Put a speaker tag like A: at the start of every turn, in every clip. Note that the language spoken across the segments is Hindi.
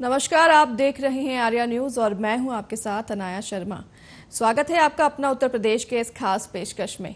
A: नमस्कार, आप देख रहे हैं आर्या न्यूज और मैं हूं आपके साथ अनाया शर्मा। स्वागत है आपका अपना उत्तर प्रदेश के इस खास पेशकश में।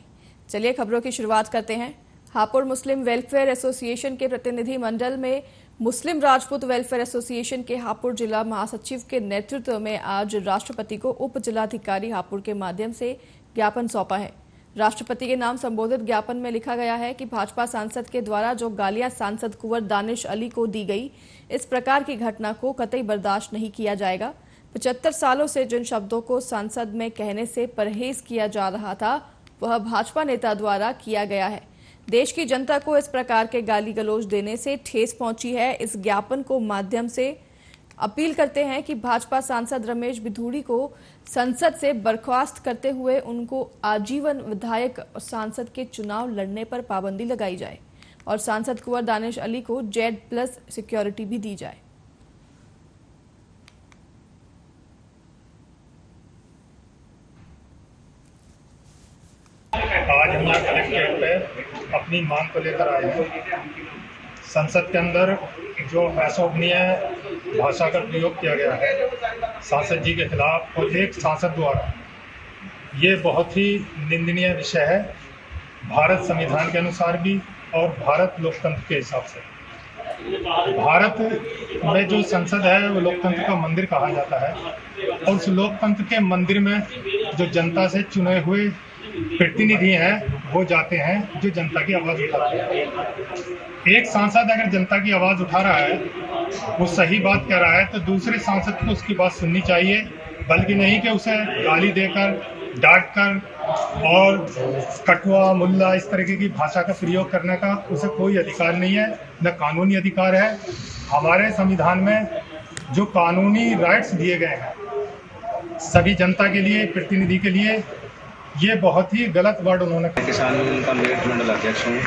A: चलिए खबरों की शुरुआत करते हैं। हापुड़ मुस्लिम वेलफेयर एसोसिएशन के प्रतिनिधि मंडल में मुस्लिम राजपूत वेलफेयर एसोसिएशन के हापुड़ जिला महासचिव के नेतृत्व में आज राष्ट्रपति को उप जिलाधिकारी हापुड़ के माध्यम से ज्ञापन सौंपा है। राष्ट्रपति के नाम संबोधित ज्ञापन में लिखा गया है कि भाजपा सांसद के द्वारा जो गालियां सांसद कुंवर दानिश अली को दी गई, इस प्रकार की घटना को कतई बर्दाश्त नहीं किया जाएगा। 75 सालों से जिन शब्दों को संसद में कहने से परहेज किया जा रहा था, वह भाजपा नेता द्वारा किया गया है। देश की जनता को इस प्रकार के गाली गलौज देने से ठेस पहुंची है। इस ज्ञापन को माध्यम से अपील करते हैं कि भाजपा सांसद रमेश बिधूड़ी को संसद से बर्खास्त करते हुए उनको आजीवन विधायक और सांसद के चुनाव लड़ने पर पाबंदी लगाई जाए और सांसद कुंवर दानिश अली को Z+ सिक्योरिटी भी दी जाए।
B: आज हम यहाँ कलेक्ट्रेट पे अपनी मांग को लेकर आए हैं। संसद के अंदर जो अशोभनीय भाषा का प्रयोग किया गया है सांसद जी के खिलाफ और एक सांसद द्वारा, ये बहुत ही निंदनीय विषय है, भारत संविधान के अनुसार भी और भारत लोकतंत्र के हिसाब से। भारत में जो संसद है वो लोकतंत्र का मंदिर कहा जाता है और उस लोकतंत्र के मंदिर में जो जनता से चुने हुए प्रतिनिधि हैं वो जाते हैं जो जनता की आवाज उठाते हैं। एक सांसद अगर जनता की आवाज उठा रहा है, वो सही बात कह रहा है, तो दूसरे सांसद को उसकी बात सुननी चाहिए, बल्कि नहीं कि उसे गाली देकर, डांट कर और कटुआ मुल्ला इस तरीके की भाषा का प्रयोग करने का उसे कोई अधिकार नहीं है, न कानूनी अधिकार है। हमारे संविधान में जो कानूनी राइट्स दिए गए हैं सभी जनता के लिए, प्रतिनिधि के लिए, ये बहुत ही गलत वर्ड उन्होंने।
C: किसान यूनियन का मेरठ मंडल अध्यक्ष हूँ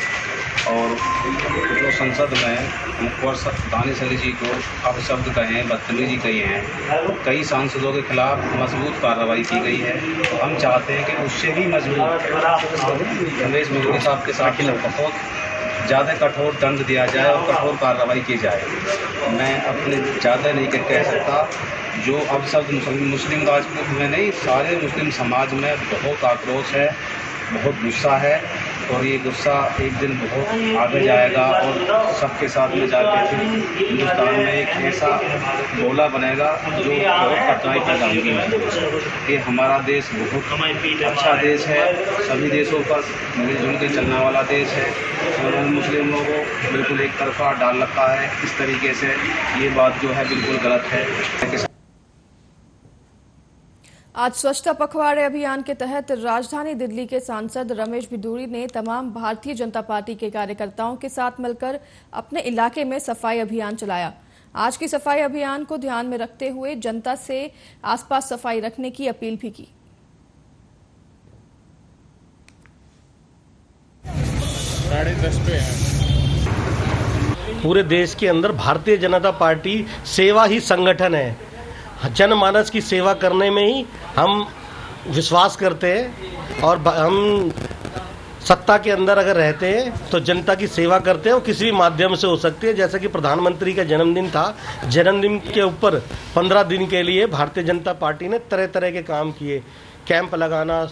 C: और जो संसद में कुंवर दानिश अली जी को अपशब्द कहे हैं, बदतमीजी कही हैं, कई सांसदों के खिलाफ मजबूत कार्रवाई की गई है। तो हम चाहते हैं कि उससे भी मजबूत रमेश बिधूड़ी साहब के साथ बहुत ज़्यादा कठोर दंड दिया जाए और कठोर कार्रवाई की जाए। मैं अपने ज़्यादा नहीं कह सकता, जो अब शब्द मुस्लिम राजपूत में नहीं, सारे मुस्लिम समाज में बहुत आक्रोश है, बहुत गुस्सा है और ये गुस्सा एक दिन बहुत आगे जाएगा और सबके साथ में जाकर फिर हिंदुस्तान में एक ऐसा गोला बनेगा जो बहुत कठिनाई पैदा होगी। ये हमारा देश बहुत अच्छा देश है, सभी देशों पर मिलजुल के चलने वाला देश है। मुस्लिमों को बिल्कुल एक तरफा डाल रखा है, इस तरीके से ये बात जो है बिल्कुल गलत है।
A: आज स्वच्छता पखवाड़े अभियान के तहत राजधानी दिल्ली के सांसद रमेश बिधूड़ी ने तमाम भारतीय जनता पार्टी के कार्यकर्ताओं के साथ मिलकर अपने इलाके में सफाई अभियान चलाया। आज की सफाई अभियान को ध्यान में रखते हुए जनता से आसपास सफाई रखने की अपील भी की।
D: 10:30 पे है।
E: पूरे देश के अंदर भारतीय जनता पार्टी सेवा ही संगठन है। जनमानस की सेवा करने में ही हम विश्वास करते हैं और हम सत्ता के अंदर अगर रहते हैं तो जनता की सेवा करते हैं और किसी भी माध्यम से हो सकती है। जैसा कि प्रधानमंत्री का जन्मदिन था, जन्मदिन के ऊपर 15 दिन के लिए भारतीय जनता पार्टी ने तरह तरह के काम किए, कैंप लगाना,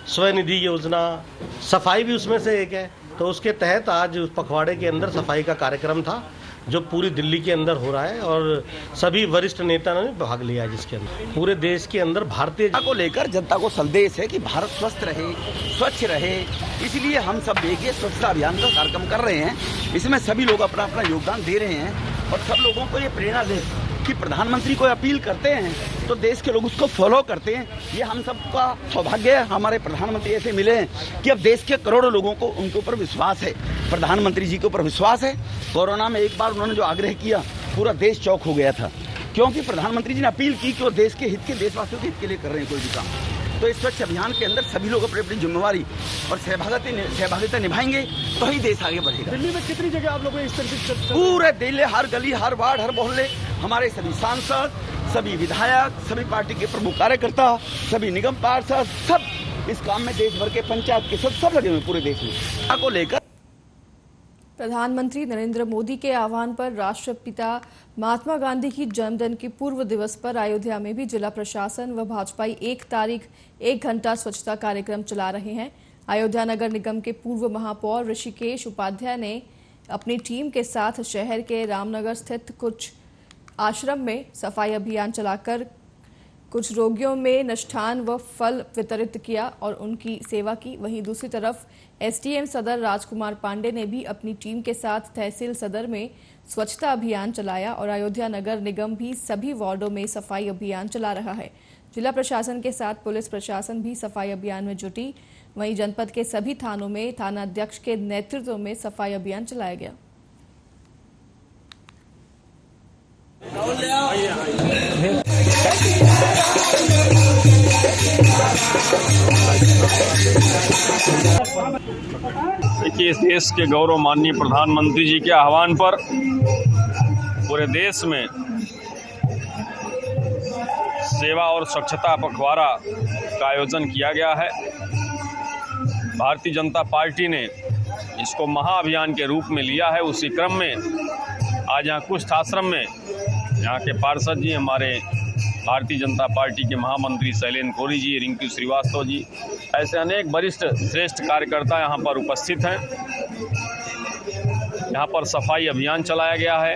E: स्वनिधि योजना, सफाई भी उसमें से एक है। तो उसके तहत आज उस पखवाड़े के अंदर सफाई का कार्यक्रम था जो पूरी दिल्ली के अंदर हो रहा है और सभी वरिष्ठ नेताओं ने भाग लिया, जिसके अंदर पूरे देश के अंदर भारतीय
F: को लेकर जनता को संदेश है कि भारत स्वस्थ रहे, स्वच्छ रहे। इसलिए हम सब देखिए स्वच्छता अभियान का कार्यक्रम कर रहे हैं। इसमें सभी लोग अपना अपना योगदान दे रहे हैं और सब लोगों को ये प्रेरणा दे कि प्रधानमंत्री को अपील करते हैं तो देश के लोग उसको फॉलो करते हैं। ये हम सबका सौभाग्य है, हमारे प्रधानमंत्री ऐसे मिले हैं कि अब देश के करोड़ों लोगों को उनके ऊपर विश्वास है, प्रधानमंत्री जी के ऊपर विश्वास है। कोरोना में एक बार उन्होंने जो आग्रह किया, पूरा देश चौंक हो गया था, क्योंकि प्रधानमंत्री जी ने अपील की कि वो देश के हित के, देशवासियों के हित के लिए कर रहे हैं कोई भी काम। तो इस स्वच्छ अभियान के अंदर सभी लोग अपनी अपनी जिम्मेवारी और सहभागिता निभाएंगे तो ही देश आगे बढ़ेगा।
D: दिल्ली में कितनी जगह आप लोगों ने इस तरह से
F: पूरे दिल्ली, हर गली, हर वार्ड, हर मोहल्ले, हमारे सभी सांसद, सभी विधायक, सभी पार्टी के प्रमुख कार्यकर्ता, सभी निगम पार्षद, सब इस काम में देश भर के पंचायत के सब लगे हुए पूरे देश में को लेकर।
A: प्रधानमंत्री नरेंद्र मोदी के आह्वान पर राष्ट्रपिता महात्मा गांधी की जन्मदिन के पूर्व दिवस पर अयोध्या में भी जिला प्रशासन व भाजपाई 1 तारीख 1 घंटा स्वच्छता कार्यक्रम चला रहे हैं। अयोध्या नगर निगम के पूर्व महापौर ऋषिकेश उपाध्याय ने अपनी टीम के साथ शहर के रामनगर स्थित कुछ आश्रम में सफाई अभियान चलाकर कुछ रोगियों में मिष्ठान व फल वितरित किया और उनकी सेवा की। वहीं दूसरी तरफ एसडीएम सदर राजकुमार पांडे ने भी अपनी टीम के साथ तहसील सदर में स्वच्छता अभियान चलाया और अयोध्या नगर निगम भी सभी वार्डों में सफाई अभियान चला रहा है। जिला प्रशासन के साथ पुलिस प्रशासन भी सफाई अभियान में जुटी। वहीं जनपद के सभी थानों में थानाध्यक्ष के नेतृत्व में सफाई अभियान चलाया गया।
G: देखिए, इस देश के गौरव माननीय प्रधानमंत्री जी के आह्वान पर पूरे देश में सेवा और स्वच्छता पखवाड़ा का आयोजन किया गया है। भारतीय जनता पार्टी ने इसको महाअभियान के रूप में लिया है। उसी क्रम में आज यहाँ कुष्ठ आश्रम में यहाँ के पार्षद जी, हमारे भारतीय जनता पार्टी के महामंत्री शैलेंद्र कोरी जी, रिंकू श्रीवास्तव जी, ऐसे अनेक वरिष्ठ श्रेष्ठ कार्यकर्ता यहाँ पर उपस्थित हैं। यहाँ पर सफाई अभियान चलाया गया है।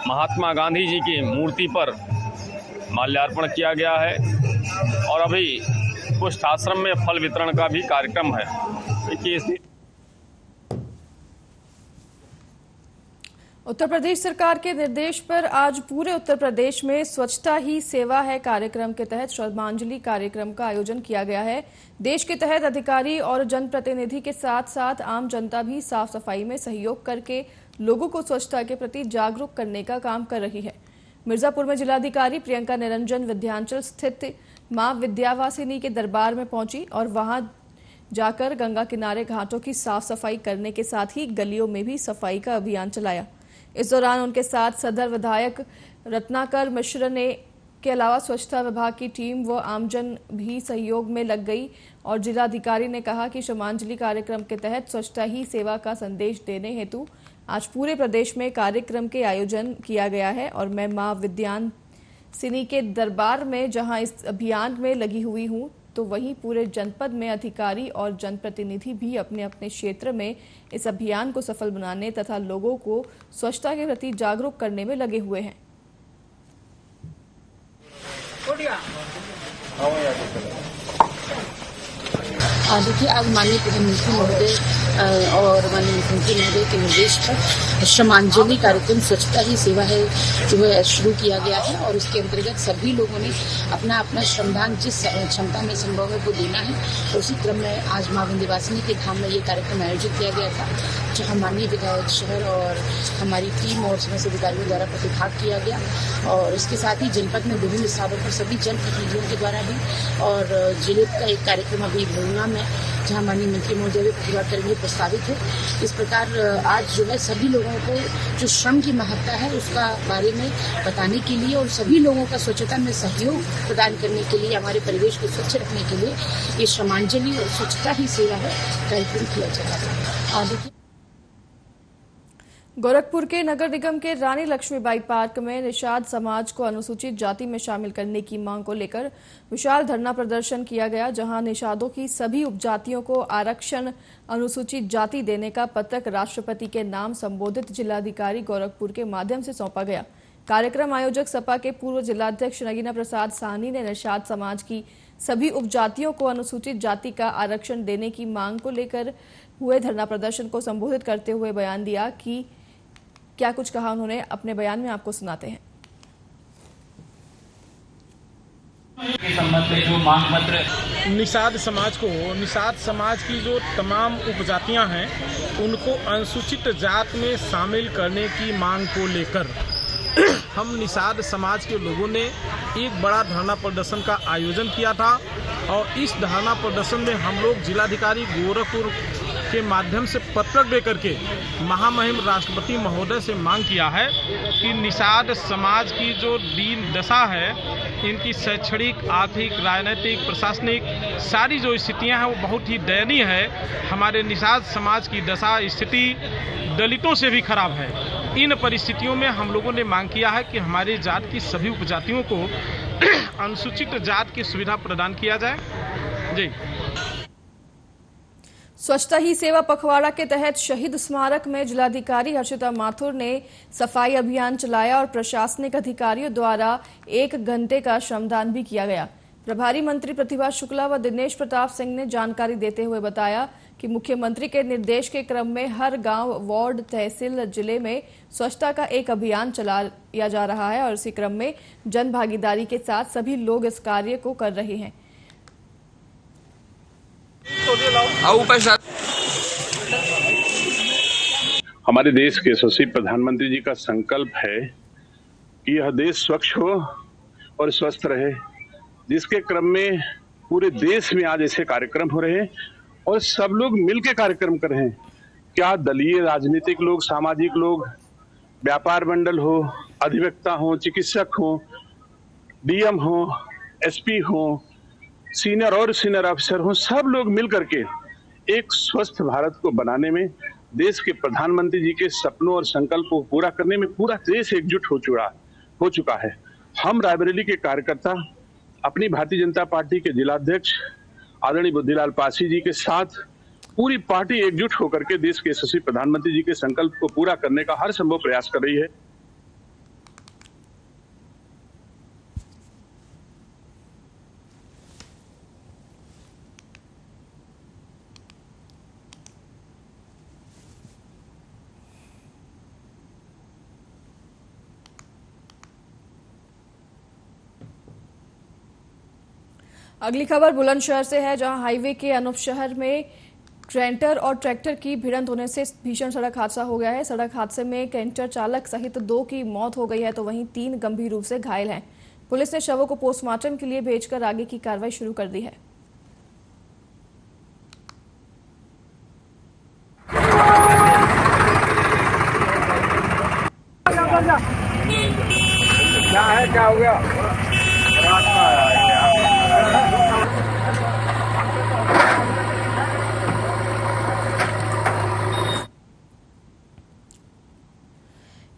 G: महात्मा गांधी जी की मूर्ति पर माल्यार्पण किया गया है और अभी कुष्ठ आश्रम में फल वितरण का भी कार्यक्रम है। देखिए,
A: उत्तर प्रदेश सरकार के निर्देश पर आज पूरे उत्तर प्रदेश में स्वच्छता ही सेवा है कार्यक्रम के तहत श्रद्धांजलि कार्यक्रम का आयोजन किया गया है। देश के तहत अधिकारी और जनप्रतिनिधि के साथ साथ आम जनता भी साफ सफाई में सहयोग करके लोगों को स्वच्छता के प्रति जागरूक करने का काम कर रही है। मिर्जापुर में जिलाधिकारी प्रियंका निरंजन विंध्याचल स्थित मां विद्यावासिनी के दरबार में पहुंची और वहां जाकर गंगा किनारे घाटों की साफ सफाई करने के साथ ही गलियों में भी सफाई का अभियान चलाया। इस दौरान उनके साथ सदर विधायक रत्नाकर मिश्र ने के अलावा स्वच्छता विभाग की टीम व आमजन भी सहयोग में लग गई और जिलाधिकारी ने कहा कि श्रद्धांजलि कार्यक्रम के तहत स्वच्छता ही सेवा का संदेश देने हेतु आज पूरे प्रदेश में कार्यक्रम के आयोजन किया गया है और मैं मां विद्यावासिनी के दरबार में जहां इस अभियान में लगी हुई हूं तो वहीं पूरे जनपद में अधिकारी और जनप्रतिनिधि भी अपने अपने क्षेत्र में इस अभियान को सफल बनाने तथा लोगों को स्वच्छता के प्रति जागरूक करने में लगे हुए हैं।
H: देखिए, आज माननीय प्रधानमंत्री महोदय और माननीय मुख्यमंत्री महोदय के निर्देश पर श्रद्धांजलि कार्यक्रम स्वच्छता ही सेवा है जो है शुरू किया गया है और उसके अंतर्गत सभी लोगों ने अपना अपना श्रमदान जिस क्षमता में संभव है वो देना है। और उसी क्रम में आज मां विंध्यवासिनी के धाम में ये कार्यक्रम आयोजित किया गया था जहाँ माननीय विधायक शहर और हमारी टीम और समस्त अधिकारियों द्वारा प्रतिभाग किया गया और इसके साथ ही जनपद में विभिन्न स्थानों पर सभी जनप्रतिनिधियों के द्वारा भी और जिले का एक कार्यक्रम अभी भोलना में जहाँ माननीय मंत्री महोदय भी प्रतिभाग करेंगे प्रस्तावित है। इस प्रकार आज जो है सभी लोगों को जो श्रम की महत्ता है उसका बारे में बताने के लिए और सभी लोगों का स्वच्छता में सहयोग प्रदान करने के लिए हमारे परिवेश को स्वच्छ रखने के लिए ये श्रद्धांजलि और स्वच्छता ही सेवा है कार्यक्रम किया जा रहा है।
A: गोरखपुर के नगर निगम के रानी लक्ष्मीबाई पार्क में निषाद समाज को अनुसूचित जाति में शामिल करने की मांग को लेकर विशाल धरना प्रदर्शन किया गया, जहां निषादों की सभी उपजातियों को आरक्षण अनुसूचित जाति देने का पत्रक राष्ट्रपति के नाम संबोधित जिलाधिकारी गोरखपुर के माध्यम से सौंपा गया। कार्यक्रम आयोजक सपा के पूर्व जिलाध्यक्ष नगीना प्रसाद साहनी ने निषाद समाज की सभी उपजातियों को अनुसूचित जाति का आरक्षण देने की मांग को लेकर हुए धरना प्रदर्शन को संबोधित करते हुए बयान दिया कि क्या कुछ कहा उन्होंने, अपने बयान में आपको सुनाते हैं।
I: के संबंध में जो मांग पत्र
D: निषाद समाज की जो तमाम उपजातियां हैं उनको अनुसूचित जात में शामिल करने की मांग को लेकर हम निषाद समाज के लोगों ने एक बड़ा धरना प्रदर्शन का आयोजन किया था और इस धरना प्रदर्शन में हम लोग जिलाधिकारी गोरखपुर के माध्यम से पत्रक दे करके महामहिम राष्ट्रपति महोदय से मांग किया है कि निषाद समाज की जो दीन दशा है, इनकी शैक्षणिक, आर्थिक, राजनीतिक, प्रशासनिक सारी जो स्थितियां हैं वो बहुत ही दयनीय है। हमारे निषाद समाज की दशा स्थिति दलितों से भी खराब है। इन परिस्थितियों में हम लोगों ने मांग किया है कि हमारी जात की सभी उपजातियों को अनुसूचित जात की सुविधा प्रदान किया जाए। जी।
A: स्वच्छता ही सेवा पखवाड़ा के तहत शहीद स्मारक में जिलाधिकारी हर्षिता माथुर ने सफाई अभियान चलाया और प्रशासनिक अधिकारियों द्वारा 1 घंटे का श्रमदान भी किया गया। प्रभारी मंत्री प्रतिभा शुक्ला व दिनेश प्रताप सिंह ने जानकारी देते हुए बताया कि मुख्यमंत्री के निर्देश के क्रम में हर गांव, वार्ड, तहसील, जिले में स्वच्छता का एक अभियान चलाया जा रहा है और इसी क्रम में जन भागीदारी के साथ सभी लोग इस कार्य को कर रहे हैं।
J: हमारे देश के यशस्वी प्रधानमंत्री जी का संकल्प है कि यह देश स्वच्छ हो और स्वस्थ रहे, जिसके क्रम में पूरे देश में आज ऐसे कार्यक्रम हो रहे हैं और सब लोग मिलकर कार्यक्रम कर रहे हैं। क्या दलीय राजनीतिक लोग, सामाजिक लोग, व्यापार मंडल हो, अधिवक्ता हो, चिकित्सक हो, डीएम हो, एसपी हो, सीनियर और सीनियर अफसर हो, सब लोग मिल करके एक स्वस्थ भारत को बनाने में, देश के प्रधानमंत्री जी के सपनों और संकल्प को पूरा करने में पूरा देश एकजुट हो चुका है। हम रायबरेली के कार्यकर्ता अपनी भारतीय जनता पार्टी के जिलाध्यक्ष आदरणीय बुद्धिलाल पासी जी के साथ पूरी पार्टी एकजुट होकर के देश के यशस्वी प्रधानमंत्री जी के संकल्प को पूरा करने का हर संभव प्रयास कर रही है।
A: अगली खबर बुलंदशहर से है, जहां हाईवे के अनूप शहर में कैंटर और ट्रैक्टर की भिड़ंत होने से भीषण सड़क हादसा हो गया है। सड़क हादसे में कैंटर चालक सहित 2 की मौत हो गई है तो वहीं 3 गंभीर रूप से घायल हैं। पुलिस ने शवों को पोस्टमार्टम के लिए भेजकर आगे की कार्रवाई शुरू कर दी है।
K: क्या हो गया?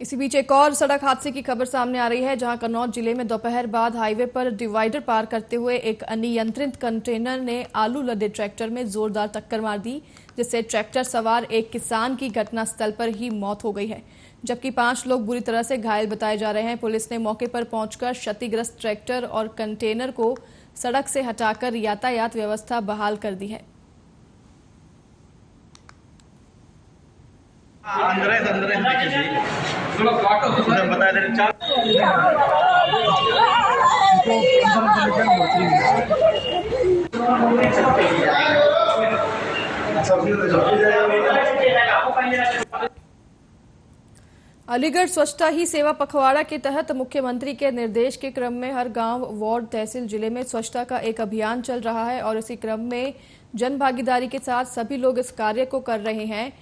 A: इसी बीच एक और सड़क हादसे की खबर सामने आ रही है, जहां कन्नौज जिले में दोपहर बाद हाईवे पर डिवाइडर पार करते हुए एक अनियंत्रित कंटेनर ने आलू लदे ट्रैक्टर में जोरदार टक्कर मार दी, जिससे ट्रैक्टर सवार एक किसान की घटनास्थल पर ही मौत हो गई है, जबकि 5 लोग बुरी तरह से घायल बताए जा रहे हैं। पुलिस ने मौके पर पहुंचकर क्षतिग्रस्त ट्रैक्टर और कंटेनर को सड़क से हटाकर यातायात व्यवस्था बहाल कर दी है। अलीगढ़ स्वच्छता ही सेवा पखवाड़ा के तहत मुख्यमंत्री के निर्देश के क्रम में हर गांव, वार्ड, तहसील, जिले में स्वच्छता का एक अभियान चल रहा है और इसी क्रम में जन भागीदारी के साथ सभी लोग इस कार्य को कर रहे हैं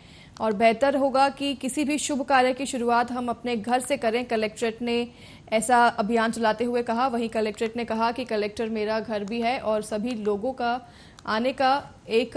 A: और बेहतर होगा कि किसी भी शुभ कार्य की शुरुआत हम अपने घर से करें। कलेक्ट्रेट ने ऐसा अभियान चलाते हुए कहा। वहीं कलेक्ट्रेट ने कहा कि कलेक्टर मेरा घर भी है और सभी लोगों का आने का एक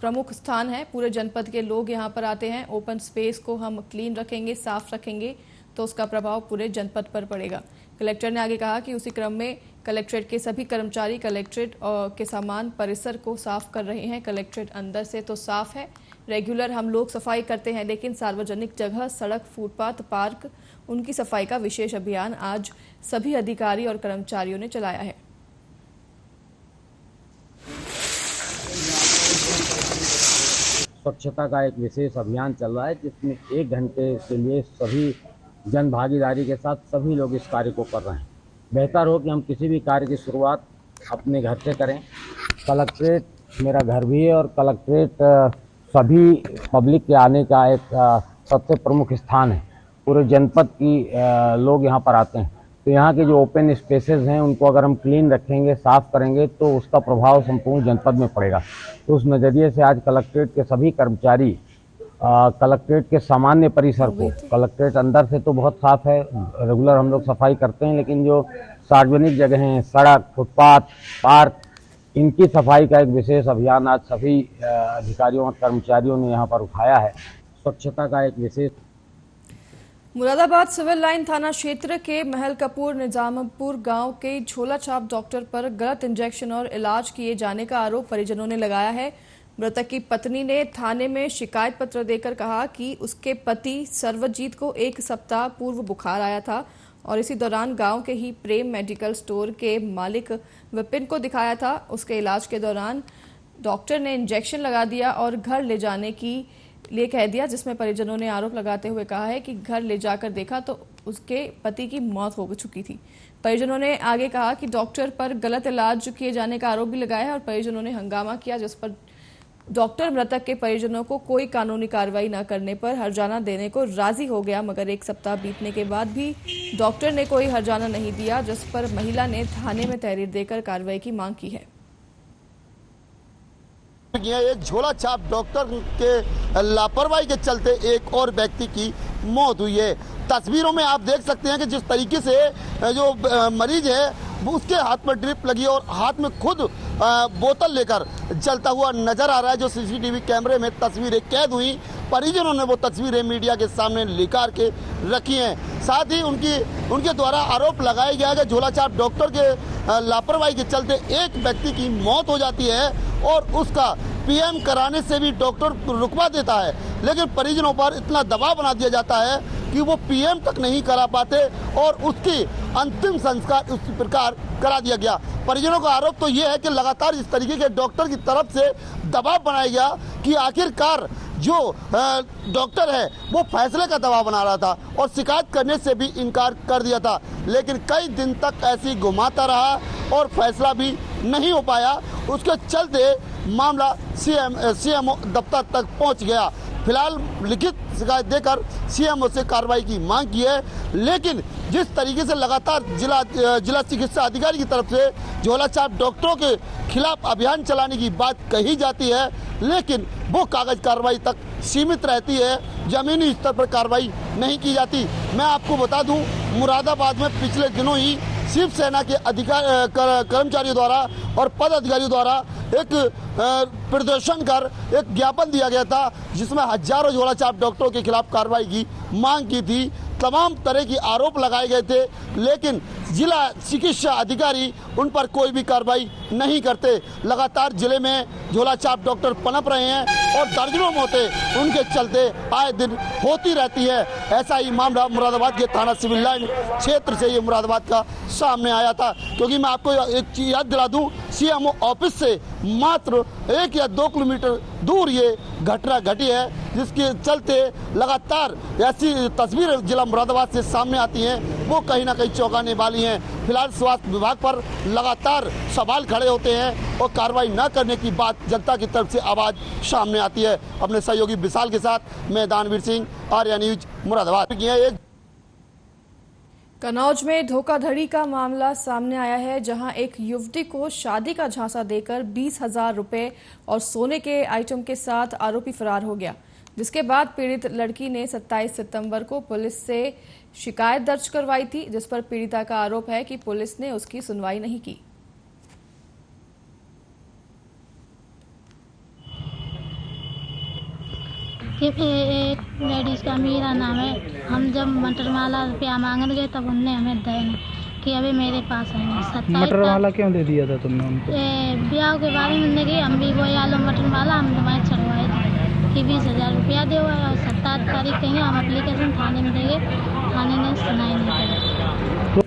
A: प्रमुख स्थान है। पूरे जनपद के लोग यहां पर आते हैं। ओपन स्पेस को हम क्लीन रखेंगे, साफ रखेंगे तो उसका प्रभाव पूरे जनपद पर पड़ेगा। कलेक्टर ने आगे कहा कि उसी क्रम में कलेक्ट्रेट के सभी कर्मचारी कलेक्ट्रेट के सामान परिसर को साफ कर रहे हैं। कलेक्ट्रेट अंदर से तो साफ है, रेगुलर हम लोग सफाई करते हैं, लेकिन सार्वजनिक जगह, सड़क, फुटपाथ, पार्क, उनकी सफाई का विशेष अभियान आज सभी अधिकारी और कर्मचारियों ने चलाया है।
L: स्वच्छता का एक विशेष अभियान चल रहा है, जिसमें 1 घंटे के लिए सभी जन भागीदारी के साथ सभी लोग इस कार्य को कर रहे हैं। बेहतर हो कि हम किसी भी कार्य की शुरुआत अपने घर से करें। कलेक्ट्रेट मेरा घर भी है और कलेक्ट्रेट सभी पब्लिक के आने का एक सबसे प्रमुख स्थान है। पूरे जनपद की लोग यहाँ पर आते हैं। तो यहाँ के जो ओपन स्पेसेस हैं उनको अगर हम क्लीन रखेंगे, साफ करेंगे, तो उसका प्रभाव संपूर्ण जनपद में पड़ेगा। तो उस नज़रिए से आज कलेक्ट्रेट के सभी कर्मचारी कलेक्ट्रेट के सामान्य परिसर को, कलेक्ट्रेट अंदर से तो बहुत साफ है, रेगुलर हम लोग सफाई करते हैं, लेकिन जो सार्वजनिक जगह हैं, सड़क, फुटपाथ, पार्क, इनकी सफाई का एक विशेष अभियान आज सभी अधिकारियों और कर्मचारियों ने यहाँ पर उठाया है। स्वच्छता का एक विशेष।
A: मुरादाबाद सिविल लाइन थाना क्षेत्र के महल कपूर निजामपुर गांव के झोला छाप डॉक्टर पर गलत इंजेक्शन और इलाज किए जाने का आरोप परिजनों ने लगाया है। मृतक की पत्नी ने थाने में शिकायत पत्र देकर कहा कि उसके पति सर्वजीत को 1 सप्ताह पूर्व बुखार आया था और इसी दौरान गांव के ही प्रेम मेडिकल स्टोर के मालिक विपिन को दिखाया था। उसके इलाज के दौरान डॉक्टर ने इंजेक्शन लगा दिया और घर ले जाने की लिए कह दिया, जिसमें परिजनों ने आरोप लगाते हुए कहा है कि घर ले जाकर देखा तो उसके पति की मौत हो चुकी थी। परिजनों ने आगे कहा कि डॉक्टर पर गलत इलाज किए जाने का आरोप भी लगाया है और परिजनों ने हंगामा किया, जिस पर डॉक्टर मृतक के परिजनों को कोई कानूनी कार्रवाई न करने पर हर्जाना देने को राजी हो गया, मगर 1 सप्ताह बीतने के बाद भी डॉक्टर ने कोई हर्जाना नहीं दिया, जिस पर महिला ने थाने में तहरीर देकर कार्रवाई की मांग की है।
M: एक झोला छाप डॉक्टर के लापरवाही के चलते एक और व्यक्ति की मौत हुई है। तस्वीरों में आप देख सकते हैं कि जिस तरीके से जो मरीज है वो उसके हाथ में ड्रिप लगी और हाथ में खुद बोतल लेकर चलता हुआ नजर आ रहा है। जो सीसीटीवी कैमरे में तस्वीरें कैद हुई, परिजनों ने वो तस्वीरें मीडिया के सामने निकाल के रखी हैं। साथ ही उनके द्वारा आरोप लगाया गया है कि झोला छाप डॉक्टर के लापरवाही के चलते एक व्यक्ति की मौत हो जाती है और उसका पीएम कराने से भी डॉक्टर रुकवा देता है, लेकिन परिजनों पर इतना दबाव बना दिया जाता है कि वो पीएम तक नहीं करा पाते और उसकी अंतिम संस्कार उस प्रकार करा दिया गया। परिजनों का आरोप तो ये है कि लगातार इस तरीके के डॉक्टर की तरफ से दबाव बनाया गया कि आखिरकार जो डॉक्टर है वो फैसले का दबाव बना रहा था और शिकायत करने से भी इनकार कर दिया था, लेकिन कई दिन तक ऐसी घुमाता रहा और फैसला भी नहीं हो पाया। उसके चलते मामला सीएमओ दफ्तर तक पहुंच गया। फिलहाल लिखित शिकायत देकर सीएमओ से कार्रवाई की मांग की है, लेकिन जिस तरीके से लगातार जिला चिकित्सा अधिकारी की तरफ से झोला छाप डॉक्टरों के खिलाफ अभियान चलाने की बात कही जाती है, लेकिन वो कागज कार्रवाई तक सीमित रहती है, जमीनी स्तर पर कार्रवाई नहीं की जाती। मैं आपको बता दूं, मुरादाबाद में पिछले दिनों ही शिवसेना के कर्मचारियों द्वारा और पद अधिकारियों द्वारा एक प्रदर्शन कर एक ज्ञापन दिया गया था, जिसमें हजारों झोला छाप डॉक्टरों के खिलाफ कार्रवाई की मांग की थी। तमाम तरह की आरोप लगाए गए थे, लेकिन जिला चिकित्सा अधिकारी उन पर कोई भी कार्रवाई नहीं करते। लगातार जिले में झोला छाप डॉक्टर पनप रहे हैं और दर्जनों मौतें उनके चलते आए दिन होती रहती है। ऐसा ही मामला मुरादाबाद के थाना सिविल लाइन क्षेत्र से ये मुरादाबाद का सामने आया था, क्योंकि मैं आपको एक चीज याद दिला दूं, सीएमओ ऑफिस से मात्र 1 या 2 किलोमीटर दूर ये घटना घटी है, जिसके चलते लगातार ऐसी तस्वीरें जिला मुरादाबाद से सामने आती हैं, वो कहीं ना कहीं चौंकाने वाली हैं। फिलहाल स्वास्थ्य विभाग पर लगातार सवाल खड़े होते हैं और कार्रवाई न करने की बात जनता की तरफ से आवाज सामने आती है। अपने सहयोगी विशाल के साथ मैं दानवीर सिंह, आर्या न्यूज, मुरादाबाद।
A: कन्नौज में धोखाधड़ी का मामला सामने आया है, जहां एक युवती को शादी का झांसा देकर 20,000 रुपए और सोने के आइटम के साथ आरोपी फरार हो गया, जिसके बाद पीड़ित लड़की ने 27 सितंबर को पुलिस से शिकायत दर्ज करवाई थी, जिस पर पीड़िता का आरोप है कि पुलिस ने उसकी सुनवाई नहीं की।
N: एक लेडीज का मेरा नाम है। हम जब मटरमाला रुपया मांगने गए तब उनने हमें देना कि अभी मेरे पास है।
O: मटरमाला क्यों दे दिया था तुमने उनको?
N: ब्याह के बारे में उनने हम भी वही आलो मटरमाला हम तुम्हारे चढ़वाए थे कि 20,000 रुपया दे हुआ है और 27 तारीख कहेंगे हम एप्लीकेशन थाने में देंगे, थाने ने सुनाई नहीं।